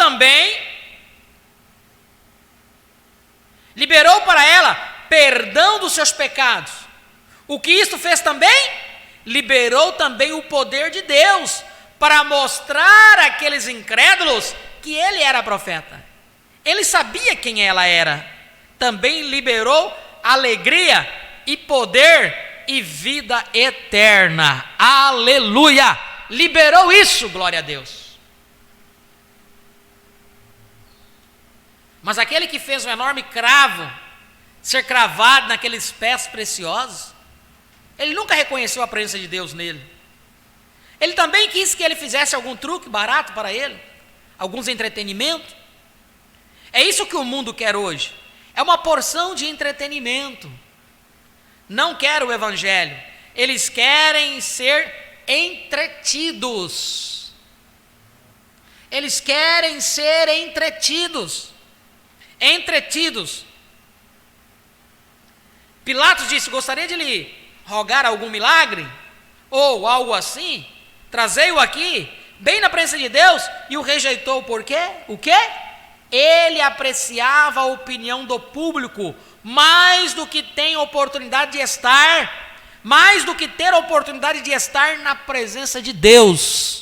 para ela perdão dos seus pecados. O que isto fez também? Liberou também o poder de Deus para mostrar àqueles incrédulos que ele era profeta. Ele sabia quem ela era. Também liberou alegria e poder e vida eterna. Aleluia! Liberou isso, glória a Deus. Mas aquele que fez um enorme cravo, ser cravado naqueles pés preciosos, ele nunca reconheceu a presença de Deus nele. Ele também quis que ele fizesse algum truque barato para ele, alguns entretenimentos. É isso que o mundo quer hoje. É uma porção de entretenimento. Não quer o evangelho. Eles querem ser entretidos. Eles querem ser entretidos. Entretidos. Pilatos disse: gostaria de lhe rogar algum milagre? Ou algo assim? Trazei-o aqui, bem na presença de Deus, e o rejeitou. Por quê? O quê? Ele apreciava a opinião do público mais do que tem oportunidade de estar, mais do que ter a oportunidade de estar na presença de Deus.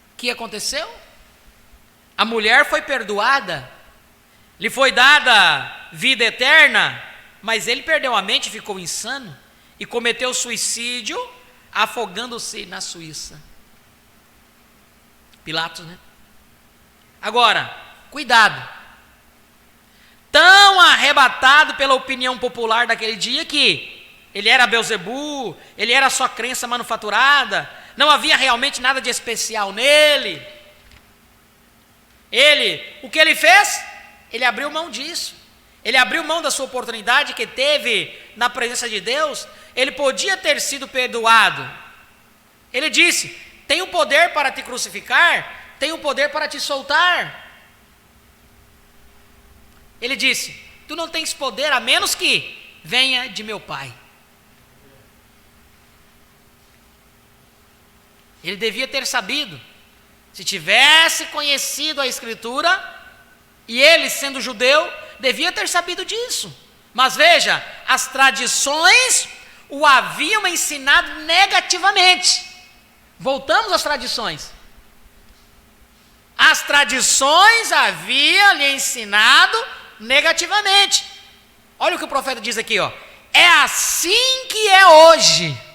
O que aconteceu? A mulher foi perdoada, lhe foi dada vida eterna, mas ele perdeu a mente, ficou insano e cometeu suicídio afogando-se na Suíça. Pilatos, né? Agora, cuidado. Tão arrebatado pela opinião popular daquele dia que ele era Belzebu, ele era só crença manufaturada, não havia realmente nada de especial nele. O que ele fez? Ele abriu mão disso. Ele abriu mão da sua oportunidade que teve na presença de Deus. Ele podia ter sido perdoado. Ele disse: tenho poder para te crucificar, tenho poder para te soltar. Ele disse: tu não tens poder a menos que venha de meu Pai. Ele devia ter sabido, se tivesse conhecido a Escritura, e ele sendo judeu, devia ter sabido disso. Mas veja, as tradições o haviam ensinado negativamente. Voltamos às tradições. As tradições haviam lhe ensinado negativamente. Olha o que o profeta diz aqui, ó. É assim que é hoje.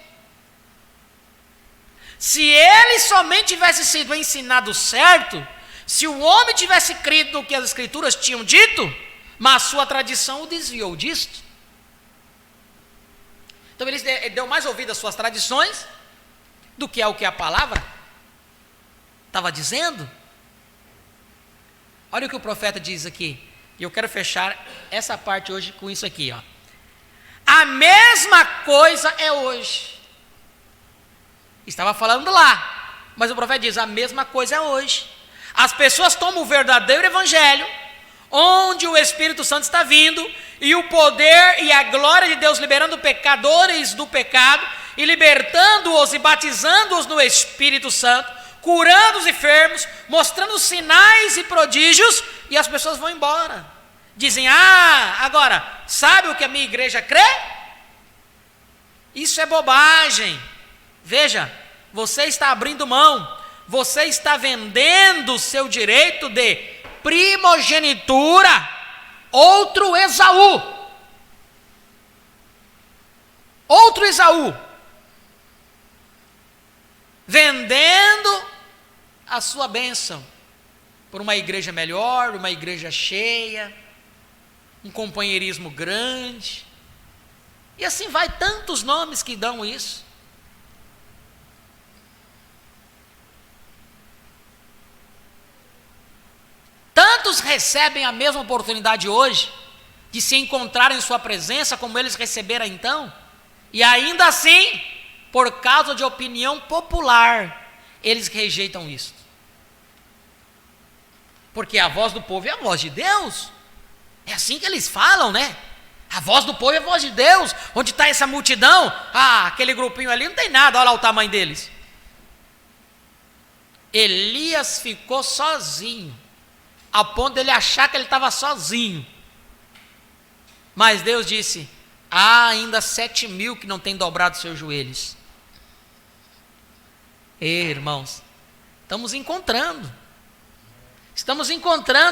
Se ele somente tivesse sido ensinado certo, se o homem tivesse crido no que as Escrituras tinham dito, mas sua tradição o desviou disto. Então ele deu mais ouvido às suas tradições do que ao que a palavra estava dizendo. Olha o que o profeta diz aqui, e eu quero fechar essa parte hoje com isso aqui, ó. A mesma coisa é hoje. Estava falando lá, mas o profeta diz: a mesma coisa é hoje. As pessoas tomam o verdadeiro evangelho, onde o Espírito Santo está vindo, e o poder e a glória de Deus liberando pecadores do pecado, e libertando-os e batizando-os no Espírito Santo, curando os enfermos, mostrando sinais e prodígios, e as pessoas vão embora. Dizem: agora, sabe o que a minha igreja crê? Isso é bobagem. Veja, você está abrindo mão, você está vendendo o seu direito de primogenitura, outro Esaú. Outro Esaú. Vendendo a sua bênção por uma igreja melhor, uma igreja cheia, um companheirismo grande. E assim vai, tantos nomes que dão isso. Tantos recebem a mesma oportunidade hoje de se encontrarem em sua presença como eles receberam então, e ainda assim, por causa de opinião popular, eles rejeitam isso. Porque a voz do povo é a voz de Deus. É assim que eles falam, né? A voz do povo é a voz de Deus. Onde está essa multidão? Aquele grupinho ali não tem nada, olha lá o tamanho deles. Elias ficou sozinho, a ponto de ele achar que ele estava sozinho. Mas Deus disse: há ainda 7.000 que não têm dobrado seus joelhos. Irmãos, estamos encontrando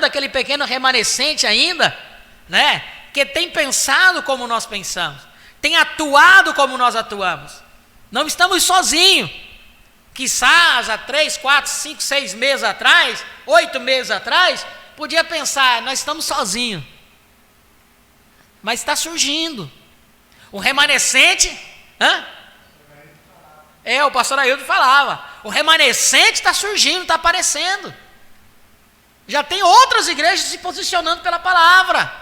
aquele pequeno remanescente ainda, né? Que tem pensado como nós pensamos, tem atuado como nós atuamos. Não estamos sozinhos. Quizás há 3, 4, 5, 6 meses atrás, 8 meses atrás, podia pensar, nós estamos sozinhos. Mas está surgindo. O remanescente, o pastor Ailton falava, o remanescente está surgindo, está aparecendo. Já tem outras igrejas se posicionando pela palavra.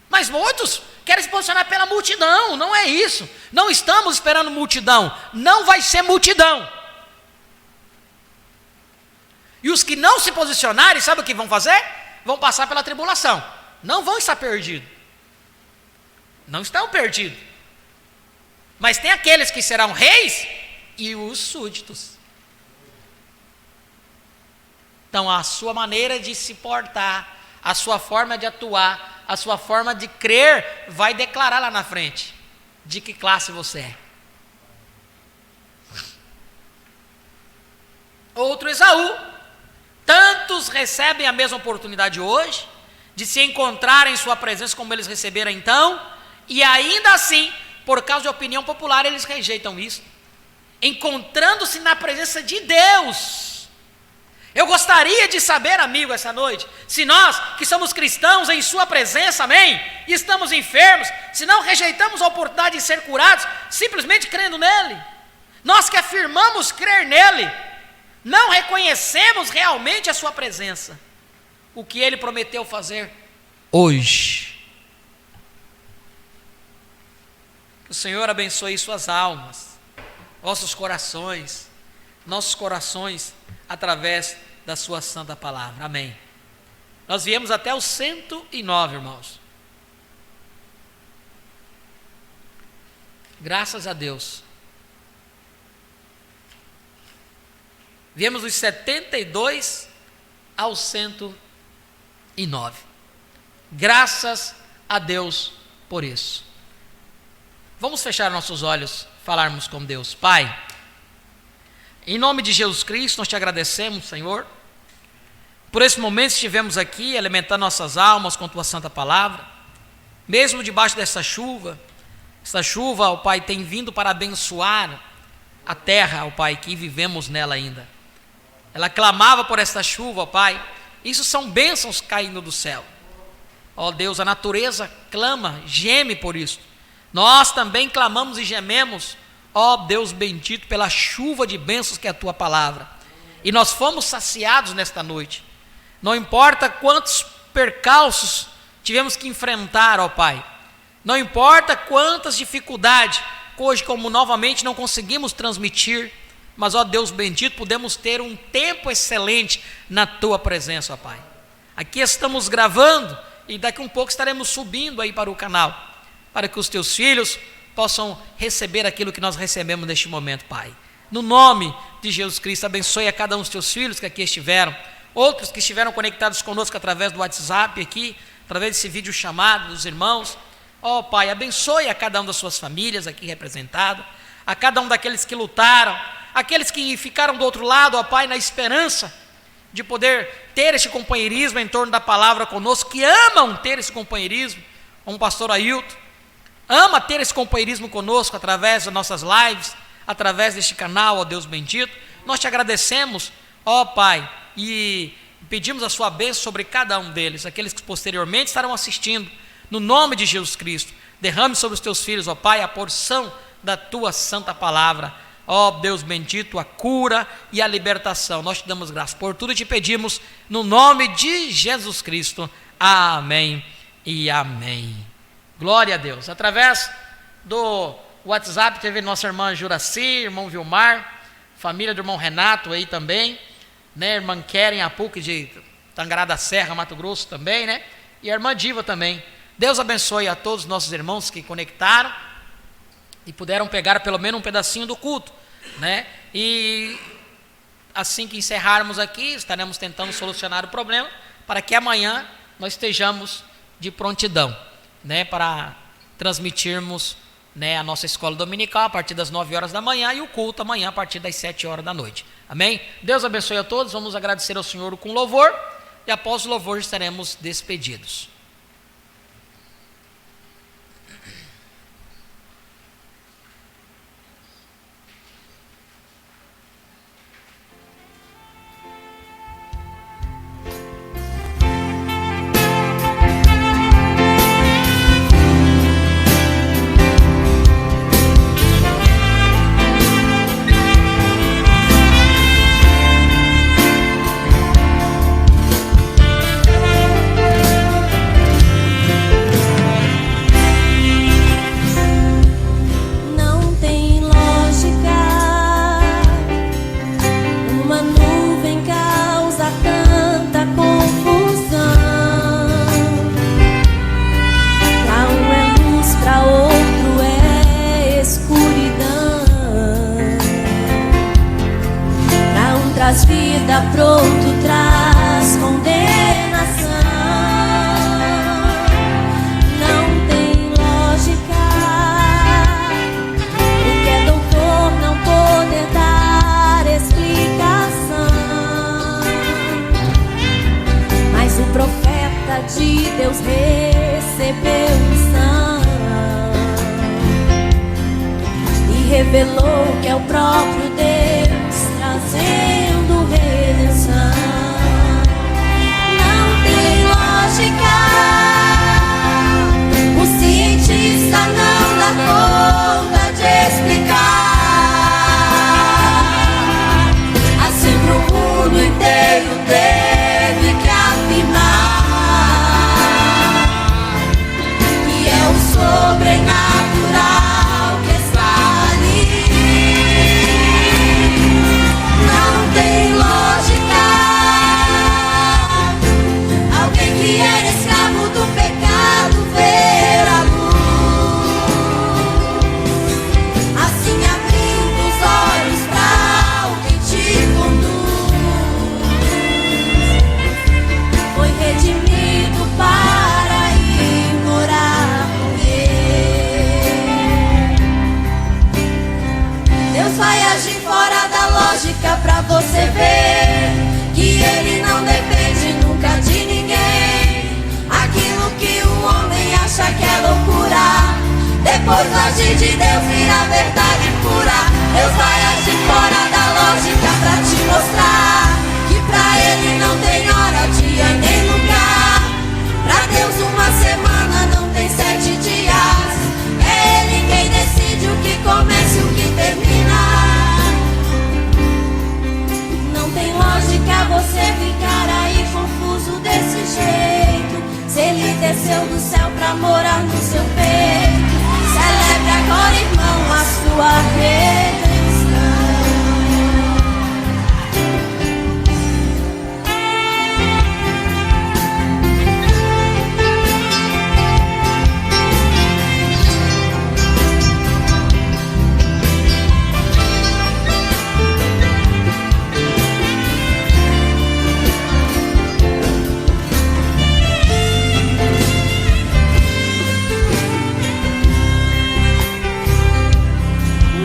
Mas muitos querem se posicionar pela multidão, não é isso. Não estamos esperando multidão, não vai ser multidão. E os que não se posicionarem, sabe o que vão fazer? Vão passar pela tribulação, não vão estar perdidos. Não estão perdidos. Mas tem aqueles que serão reis e os súditos. Então a sua maneira de se portar, a sua forma de atuar, a sua forma de crer, vai declarar lá na frente de que classe você é. Outro Esaú. Tantos recebem a mesma oportunidade hoje, de se encontrarem em sua presença como eles receberam então, e ainda assim, por causa de opinião popular, eles rejeitam isso, encontrando-se na presença de Deus. Eu gostaria de saber, amigo, essa noite, se nós que somos cristãos em sua presença, amém, e estamos enfermos, se não rejeitamos a oportunidade de ser curados, simplesmente crendo nele, nós que afirmamos crer nele, não reconhecemos realmente a sua presença, o que ele prometeu fazer hoje. Que o Senhor abençoe suas almas, nossos corações, através da sua santa palavra, amém. Nós viemos até o 109, irmãos. Graças a Deus. Viemos dos 72 ao 109. Graças a Deus por isso. Vamos fechar nossos olhos, falarmos com Deus. Pai, em nome de Jesus Cristo, nós te agradecemos, Senhor, por esse momento que estivemos aqui, alimentando nossas almas com tua santa palavra, mesmo debaixo dessa chuva. Essa chuva, ó Pai, tem vindo para abençoar a terra, ó Pai, que vivemos nela ainda. Ela clamava por esta chuva, ó Pai. Isso são bênçãos caindo do céu. Ó Deus, a natureza clama, geme por isso. Nós também clamamos e gememos, ó Deus bendito, pela chuva de bênçãos que é a tua palavra. E nós fomos saciados nesta noite. Não importa quantos percalços tivemos que enfrentar, ó Pai. Não importa quantas dificuldades, hoje como novamente não conseguimos transmitir, mas, ó Deus bendito, podemos ter um tempo excelente na tua presença, ó Pai. Aqui estamos gravando e daqui um pouco estaremos subindo aí para o canal, para que os teus filhos possam receber aquilo que nós recebemos neste momento, Pai. No nome de Jesus Cristo, abençoe a cada um dos teus filhos que aqui estiveram, outros que estiveram conectados conosco através do WhatsApp aqui, através desse vídeo chamado dos irmãos. Ó Pai, abençoe a cada uma das suas famílias aqui representado, a cada um daqueles que lutaram, aqueles que ficaram do outro lado, ó Pai, na esperança de poder ter esse companheirismo em torno da palavra conosco, que amam ter esse companheirismo, como o pastor Ailton, ama ter esse companheirismo conosco através das nossas lives, através deste canal, ó Deus bendito. Nós te agradecemos, ó Pai, e pedimos a sua bênção sobre cada um deles, aqueles que posteriormente estarão assistindo, no nome de Jesus Cristo. Derrame sobre os teus filhos, ó Pai, a porção da tua santa palavra, ó Deus bendito, a cura e a libertação. Nós te damos graças por tudo e te pedimos no nome de Jesus Cristo. Amém e amém. Glória a Deus. Através do WhatsApp teve nossa irmã Juraci, irmão Vilmar, família do irmão Renato aí também, né? Irmã Keren Apuque de Tangará da Serra, Mato Grosso também, né? E a irmã Diva também. Deus abençoe a todos os nossos irmãos que conectaram e puderam pegar pelo menos um pedacinho do culto, né? E assim que encerrarmos aqui, estaremos tentando solucionar o problema para que amanhã nós estejamos de prontidão, né? Para transmitirmos, né, a nossa escola dominical a partir das 9 horas da manhã e o culto amanhã a partir das 7 horas da noite. Amém? Deus abençoe a todos. Vamos agradecer ao Senhor com louvor e após o louvor estaremos despedidos. profeta de Deus recebeu unção e revelou que é o próprio Deus trazendo redenção. Não tem lógica, o cientista não dá conta de explicar. Assim pro mundo inteiro teve que afirmar que é o sobrenatural que está ali. Não tem lógica, alguém que era escravo do pecado ver a luz, assim abrindo os olhos pra alguém te conduz. Foi redimido para ir morar com Ele. Deus vai agir fora da lógica pra você ver que Ele não depende nunca de ninguém. Aquilo que o homem acha que é loucura, depois do agir de Deus vira verdade pura. Deus vai agir fora da lógica pra te mostrar que pra Ele não tem hora, dia e nem lugar. Pra Deus uma semana não tem 7 dias. É Ele quem decide o que começa e o que termina. Não tem lógica você ficar aí confuso desse jeito. Se Ele desceu do céu pra morar no seu peito, celebre agora, irmão, a sua redenção.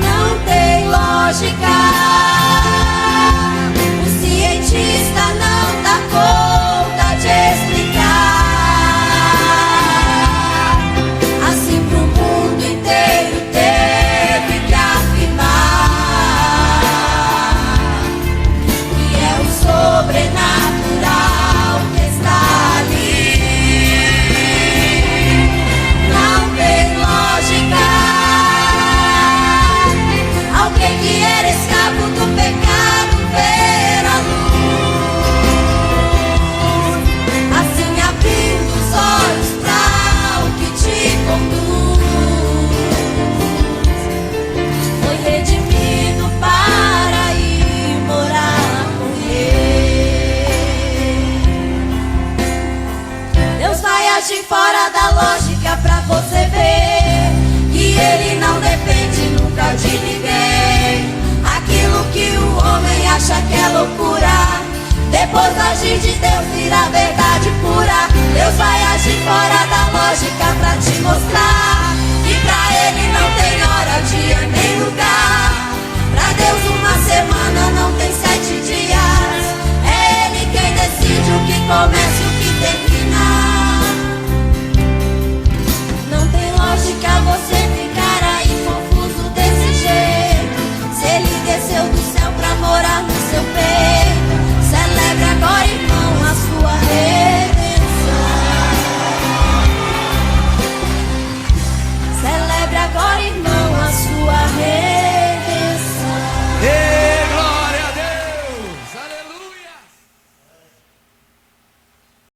Não tem lógica, o cientista não dá conta de explicar. Assim pro mundo inteiro teve que afirmar que é o sobrenatural que está ali. Não tem lógica, alguém que era escravo do pecado ver a luz, assim abrindo os olhos pra o que te conduz. Foi redimido para ir morar com Ele. Deus vai agir fora da lógica pra você ver que Ele não depende nunca de ninguém. Aquilo que o homem acha que é loucura, depois do agir de Deus vira verdade pura.